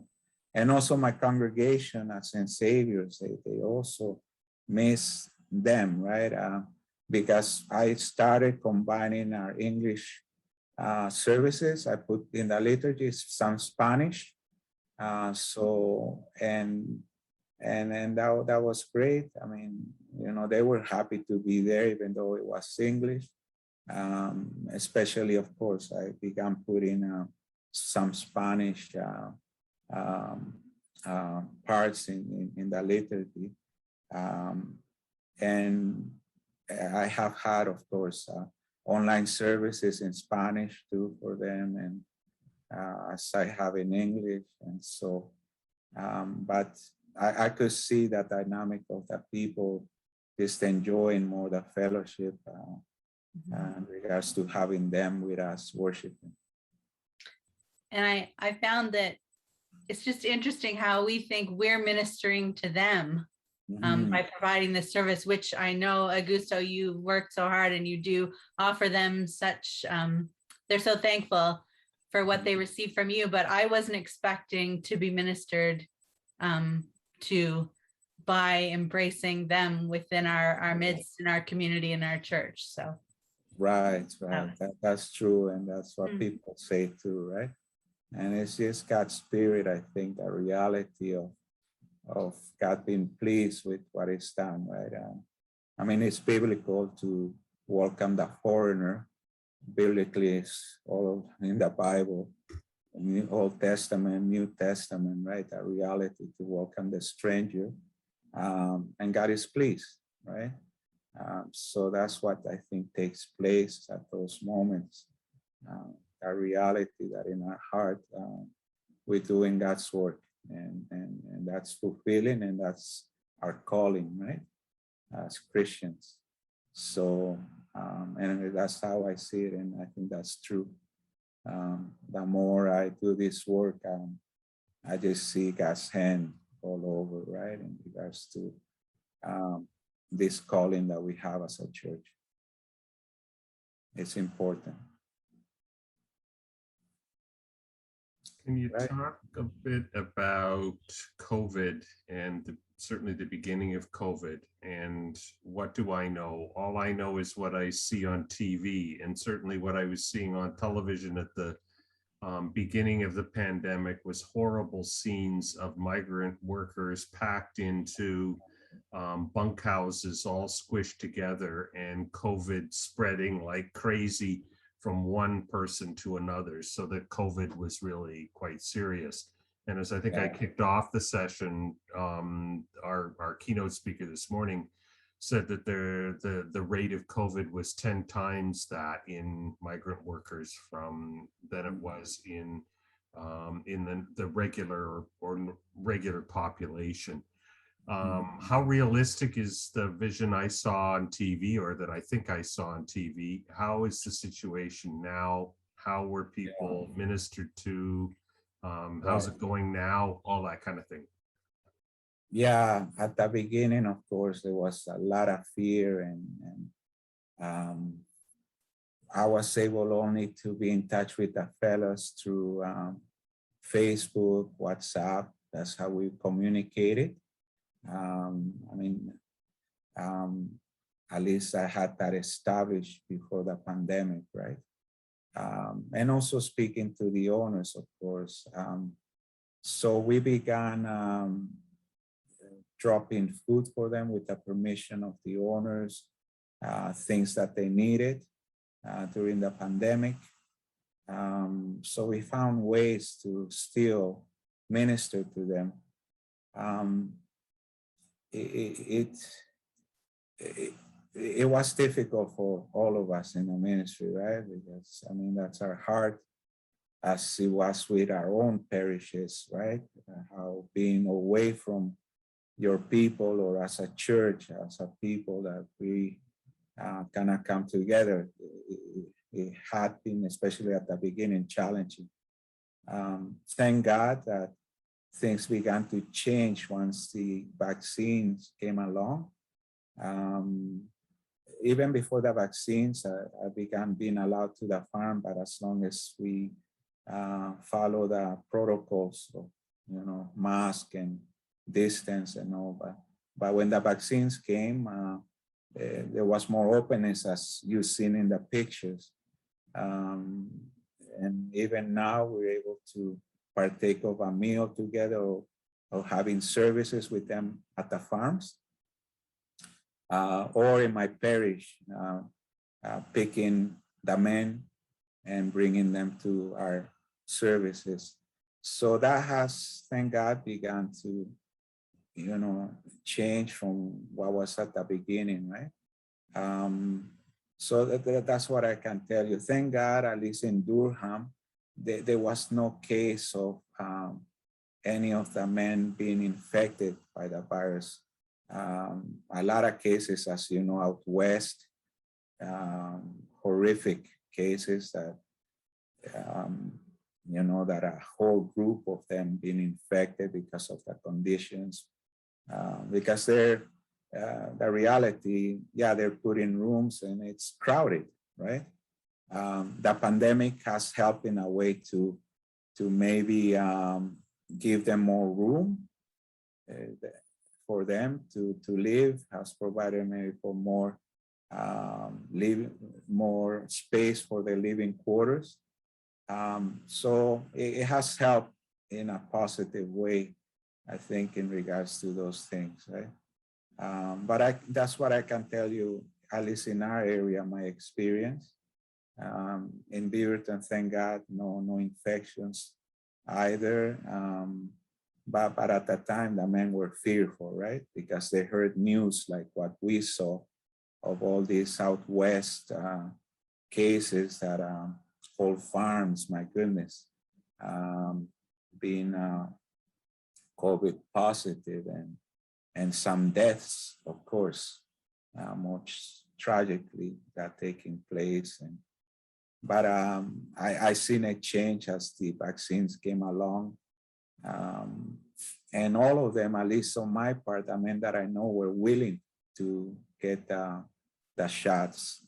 And also my congregation at St. Saviour's, they also miss them, right? Because I started combining our English services. I put in the liturgy some Spanish. And that was great. I mean, you know, they were happy to be there, even though it was English. Especially, of course, I began putting some Spanish parts in the liturgy. And I have had, of course, online services in Spanish too for them, and as I have in English. And so, but I could see that dynamic of the people just enjoying more the fellowship in regards to having them with us worshiping. And I found that it's just interesting how we think we're ministering to them by providing this service, which I know, Augusto, you worked so hard and you do offer them such, they're so thankful for what they receive from you, but I wasn't expecting to be ministered to by embracing them within our midst, in our community, in our church. So Right, right. That's true. And that's what Mm. people say too, right? And it's just God's spirit, I think, the reality of God being pleased with what is done, right? I mean, it's biblical to welcome the foreigner. Biblically, it's all in the Bible, Old Testament, New Testament, right? A reality to welcome the stranger. And God is pleased, right? So that's what I think takes place at those moments. A reality that in our heart, we're doing God's work, and that's fulfilling, and that's our calling, right? As Christians. So, and that's how I see it, and I think that's true. The more I do this work, I just see God's hand all over, right, in regards to this calling that we have as a church. It's important. Can you Right. talk a bit about COVID and certainly the beginning of COVID? And what do I know? All I know is what I see on TV, and certainly what I was seeing on television at the beginning of the pandemic was horrible scenes of migrant workers packed into bunkhouses, all squished together, and COVID spreading like crazy from one person to another. So that COVID was really quite serious. And as I think I kicked off the session, our keynote speaker this morning said that the rate of COVID was 10 times that in migrant workers than it was in the regular population. How realistic is the vision I saw on TV, or that I think I saw on TV? How is the situation now? How were people ministered to? How's it going now? All that kind of thing. Yeah, at the beginning, of course, there was a lot of fear, and I was able only to be in touch with the fellows through Facebook, WhatsApp. That's how we communicated. I mean, at least I had that established before the pandemic, right? And also speaking to the owners, of course. So we began dropping food for them with the permission of the owners, things that they needed during the pandemic. So we found ways to still minister to them. It was difficult for all of us in the ministry, right? Because I mean, that's our heart, as it was with our own parishes, right? How being away from your people, or as a church, as a people that we cannot come together, it had been, especially at the beginning, challenging. Thank God that things began to change once the vaccines came along. Even before the vaccines, I began being allowed to the farm, but as long as we follow the protocols of, mask and distance and all. But when the vaccines came, there was more openness, as you've seen in the pictures. And even now, we're able to partake of a meal together, or having services with them at the farms. Or in my parish, picking the men and bringing them to our services. So that has, thank God, begun to, change from what was at the beginning, right? So that's what I can tell you. Thank God, at least in Durham, there was no case of any of the men being infected by the virus. A lot of cases, as you know, out west, horrific cases that, that a whole group of them being infected because of the conditions. Because they're, the reality, they're put in rooms and it's crowded, right? The pandemic has helped in a way to maybe give them more room for them to live, has provided maybe for more more space for the living quarters. So it has helped in a positive way, I think, in regards to those things, right? But that's what I can tell you, at least in our area, my experience. In Beaverton, thank God, no infections either. But at the time, the men were fearful, right? Because they heard news like what we saw of all these Southwest cases that whole farms, my goodness, being COVID positive and some deaths, of course, much tragically that taking place. But I seen a change as the vaccines came along. And all of them, at least on my part, the men that I know were willing to get the shots.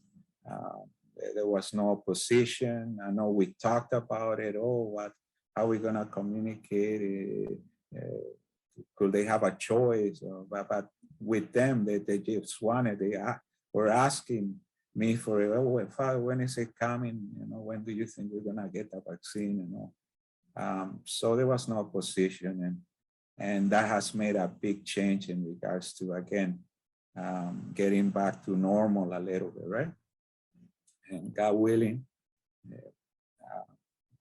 There was no opposition. I know we talked about it. Oh, how are we gonna communicate? Could they have a choice? But with them, they just wanted. They were asking me for, oh, Father, when is it coming? You know, when do you think we're gonna get the vaccine? You know, so there was no opposition, and that has made a big change in regards to, again, getting back to normal a little bit, right? And God willing,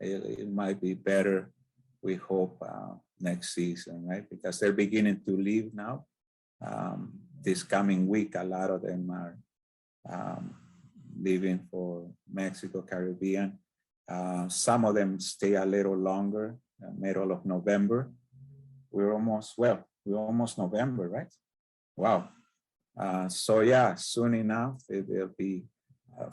it might be better, we hope, next season, right? Because they're beginning to leave now. This coming week, a lot of them are leaving for Mexico, Caribbean. Some of them stay a little longer, middle of November. We're almost November, right? Wow. So yeah, soon enough, they'll be,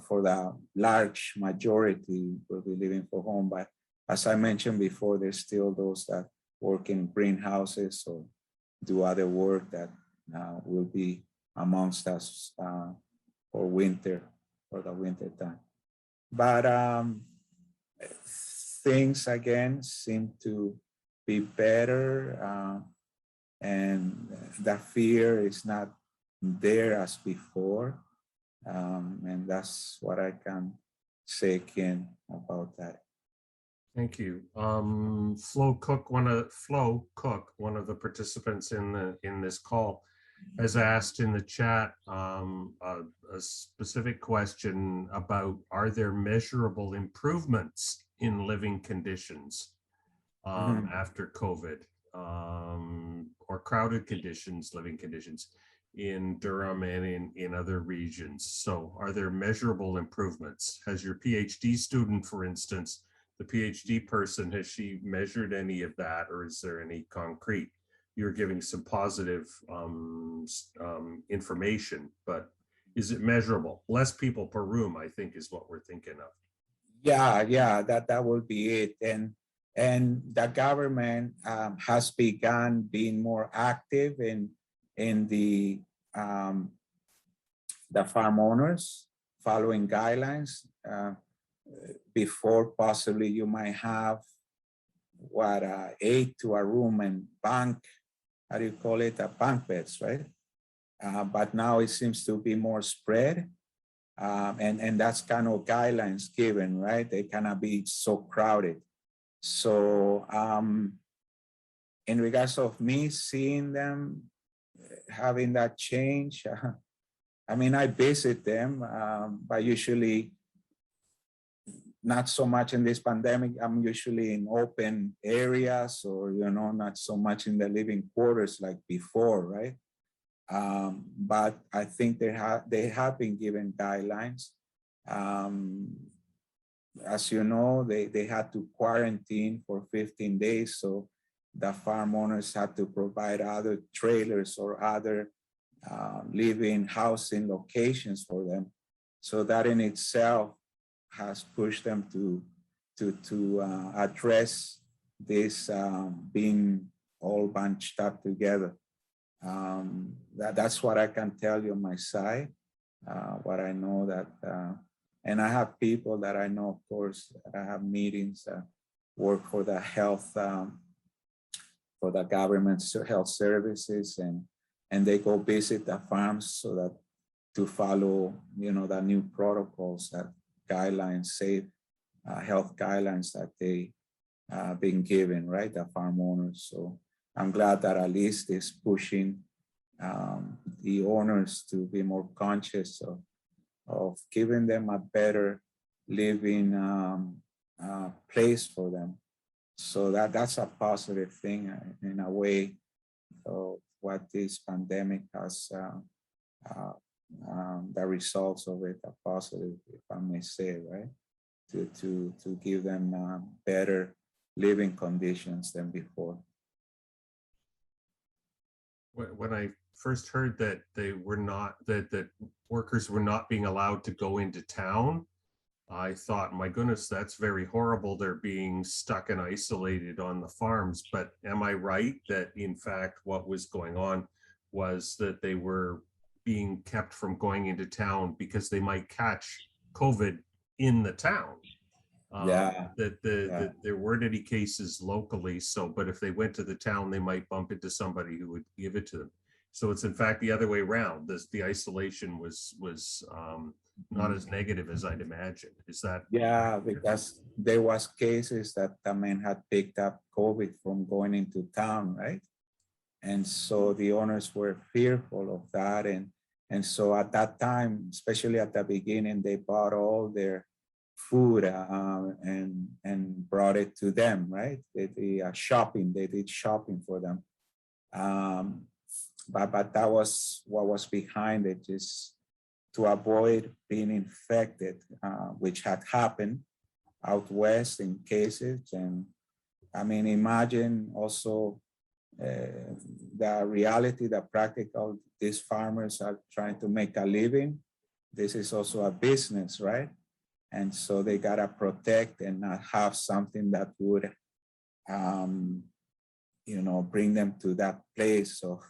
for the large majority, will be leaving for home. But as I mentioned before, there's still those that work in greenhouses or do other work that will be amongst us for the winter time. But things again seem to be better, and the fear is not there as before, and that's what I can say, Ken, about that. Thank you. Flo Cook, one of the participants in this call, has asked in the chat a specific question about, are there measurable improvements in living conditions after COVID, or crowded conditions, living conditions in Durham and in other regions? So are there measurable improvements? Has your PhD student, for instance, the PhD person, has she measured any of that, or is there any concrete? You're giving some positive information, but is it measurable? Less people per room, I think, is what we're thinking of. Yeah, that will be it. And the government has begun being more active in the farm owners, following guidelines. Before, possibly you might have 8 to a room and bunk, how do you call it, bunk beds, right? But now it seems to be more spread, and that's kind of guidelines given, right? They cannot be so crowded. So in regards of me seeing them having that change, I mean, I visit them, but usually not so much in this pandemic. I'm usually in open areas, or, you know, not so much in the living quarters like before, right? But I think they have been given guidelines. As you know, they had to quarantine for 15 days. So the farm owners had to provide other trailers or other living housing locations for them. So that in itself has pushed them to address this being all bunched up together. That's what I can tell you on my side, what I know that, and I have people that I know, of course, that I have meetings, work for the health, for the government health services, and they go visit the farms so that to follow, the new protocols, that guidelines, safe health guidelines that they been given, right, the farm owners. So I'm glad that at least is pushing the owners to be more conscious of giving them a better living place for them. So that's a positive thing in a way of what this pandemic has, the results of it are positive, if I may say, right? To give them better living conditions than before. When I first heard that they were not, that workers were not being allowed to go into town, I thought, my goodness, that's very horrible. They're being stuck and isolated on the farms. But am I right that in fact what was going on was that they were being kept from going into town because they might catch COVID in the town? That there weren't any cases locally. So, but if they went to the town, they might bump into somebody who would give it to them. So it's in fact the other way around. The isolation was not as negative as I'd imagined. Is that? Yeah, because there was cases that the men had picked up COVID from going into town, right? And so the owners were fearful of that. And so at that time, especially at the beginning, they bought all their food and brought it to them, right? They did shopping for them. But that was what was behind it, is to avoid being infected, which had happened out west in cases. And I mean, imagine also the reality, the practical, these farmers are trying to make a living. This is also a business, right? And so they gotta protect and not have something that would, bring them to that place of,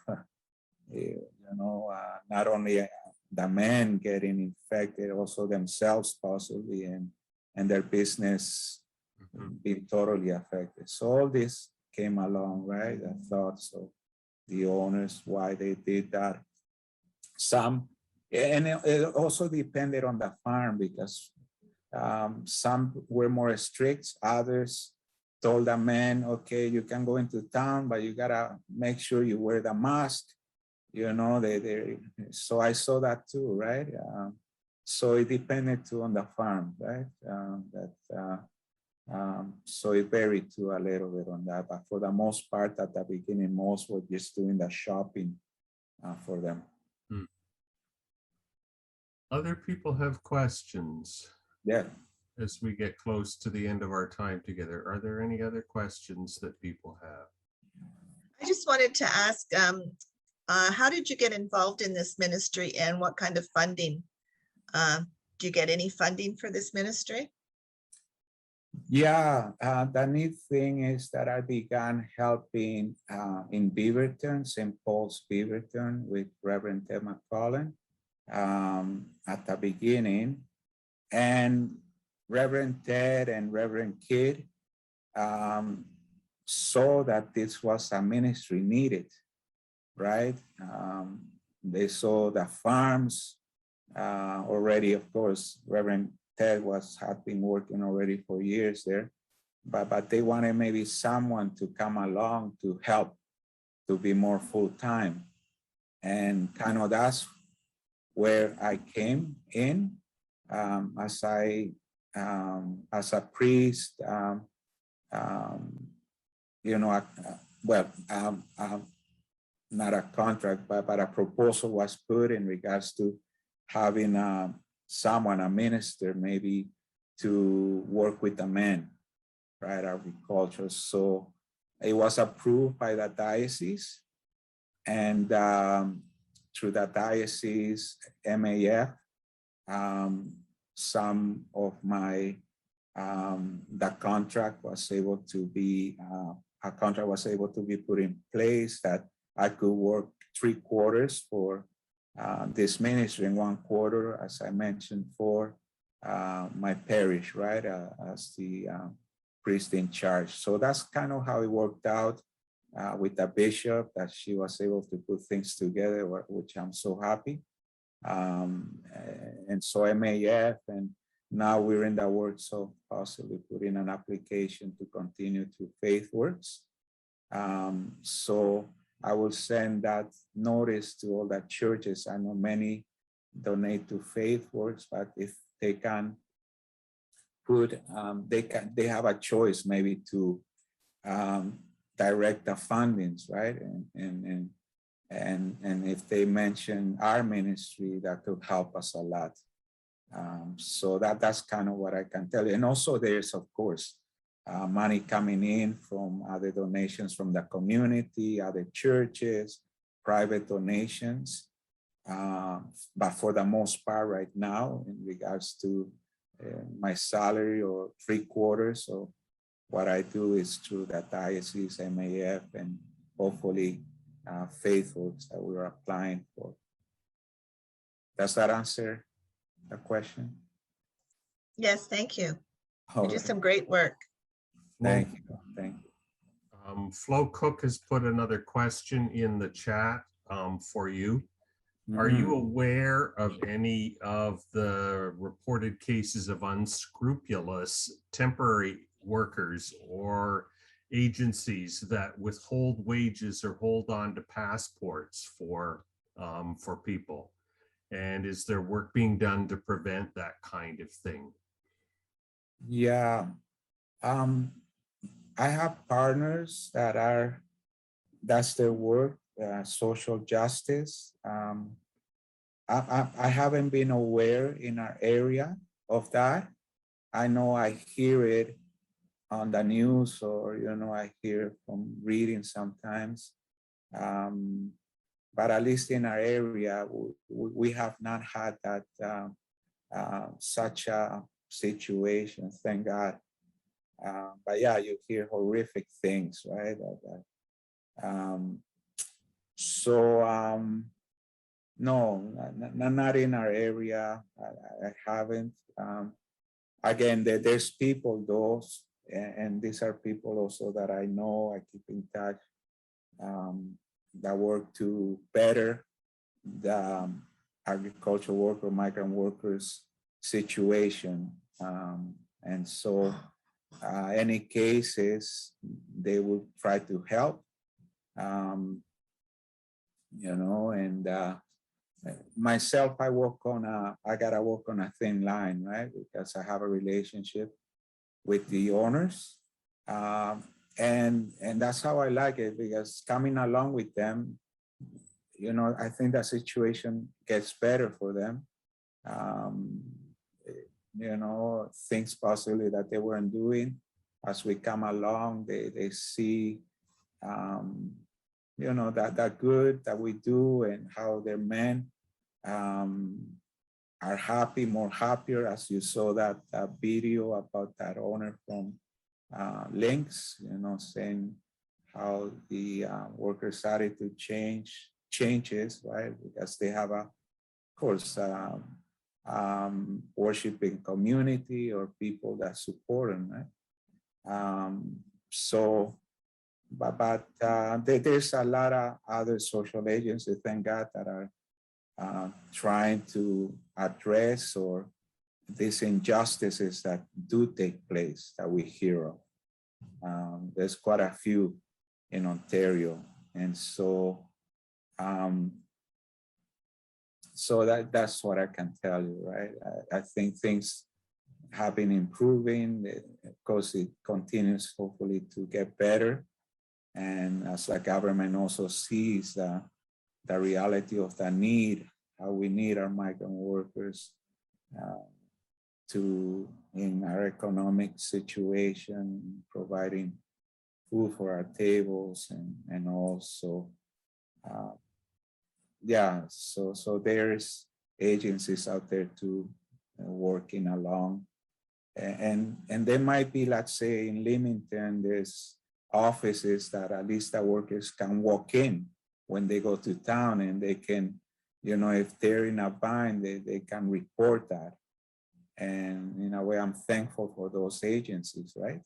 not only the men getting infected, also themselves possibly, and their business being totally affected. So all this came along, right? The thoughts of the owners, why they did that. And it also depended on the farm, because some were more strict. Others told the men, okay, you can go into town, but you gotta make sure you wear the mask. So I saw that too, right? So it depended too on the farm, right? So it varied too a little bit on that, but for the most part, at the beginning, most were just doing the shopping for them. Other people have questions? Yeah. As we get close to the end of our time together, are there any other questions that people have? I just wanted to ask, how did you get involved in this ministry, and what kind of funding? Do you get any funding for this ministry? Yeah, the neat thing is that I began helping in Beaverton, St. Paul's Beaverton, with Reverend Ted McCollum at the beginning. And Reverend Ted and Reverend Kidd saw that this was a ministry needed, right? They saw the farms already. Of course, Reverend Ted had been working already for years there, but they wanted maybe someone to come along to help, to be more full-time. And kind of that's where I came in as a priest, not a contract, but a proposal was put in regards to having someone, a minister, maybe to work with the men, right, agriculture. So it was approved by the diocese, and through the diocese MAF, some of my, the contract was able to be, a contract was able to be put in place that I could work 3 quarters for this ministry, in 1 quarter, as I mentioned, for my parish, right, as the priest in charge. So that's kind of how it worked out with the bishop, that she was able to put things together, which I'm so happy. And so MAF, and now we're in the works of possibly putting an application to continue to FaithWorks. So I will send that notice to all the churches. I know many donate to FaithWorks, but if they can put, they have a choice maybe to direct the fundings, right? And if they mention our ministry, that could help us a lot. So that's kind of what I can tell you. And also there's, of course, money coming in from other donations from the community, other churches, private donations. But for the most part right now, in regards to my salary or 3/4 of what I do is through the Diocese, MAF, and hopefully FaithWorks that we're applying for. Does that answer the question? Yes, thank you. All You do right. some great work. Thank you. Thank you. Flo Cook has put another question in the chat for you. Are you aware of any of the reported cases of unscrupulous temporary workers or agencies that withhold wages or hold on to passports for people? And is there work being done to prevent that kind of thing? Yeah. I have partners that's their work, social justice. I haven't been aware in our area of that. I know I hear it on the news, or, I hear from reading sometimes. But at least in our area, we have not had that such a situation, thank God. But yeah, you hear horrific things, right? No, not in our area. I haven't. Again, there's people, those, and these are people also that I know, I keep in touch, that work to better the agricultural worker, migrant workers situation. And so any cases, they will try to help, and myself, I gotta work on a thin line, right? Because I have a relationship with the owners. And that's how I like it, because coming along with them, I think the situation gets better for them. Things possibly that they weren't doing, as we come along, they see, that good that we do, and how their men are happy, more happier, as you saw that video about that owner from Links, saying how the workers started to changes, right? Because they have of course, worshiping community or people that support them, right? But there's a lot of other social agencies, thank God, that are trying to address or these injustices that do take place that we hear of. There's quite a few in Ontario, and so that's what I can tell you, right? I think things have been improving. Of course, it continues hopefully to get better. And as the government also sees the reality of the need, how we need our migrant workers in our economic situation, providing food for our tables, and also, so there's agencies out there too working along. And there might be, let's say in Leamington, there's offices that at least the workers can walk in when they go to town, and they can, if they're in a bind, they can report that. And in a way, I'm thankful for those agencies, right?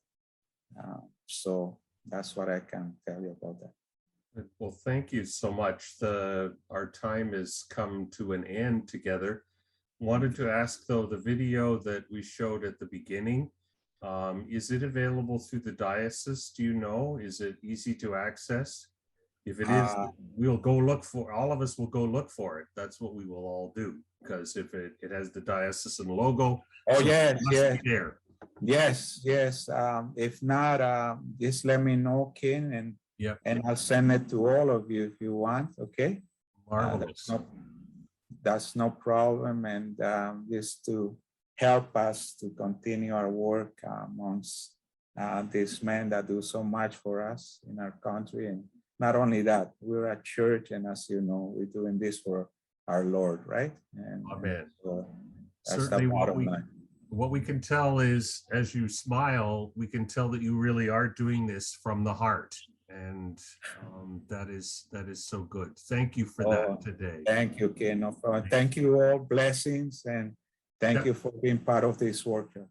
So that's what I can tell you about that. Well, thank you so much. Our time has come to an end together. Wanted to ask though, the video that we showed at the beginning, is it available through the diocese? Do you know? Is it easy to access? If it is, we'll go look for, all of us will go look for it. That's what we will all do, because if it has the diocesan logo. Oh, so yes, it must yes. be there. Yes, yes. If not, just let me know, Ken, and I'll send it to all of you if you want, okay? Marvelous. That's no problem, and just to help us to continue our work amongst these men that do so much for us in our country. And not only that, we're a church, and as you know, we're doing this for our Lord, right? And, Amen. so that's Certainly the bottom line. what we can tell is, as you smile, we can tell that you really are doing this from the heart. And that is so good. Thank you for that today. Thank you, Ken. No problem. Thank you all. Blessings, and thank you for being part of this workshop.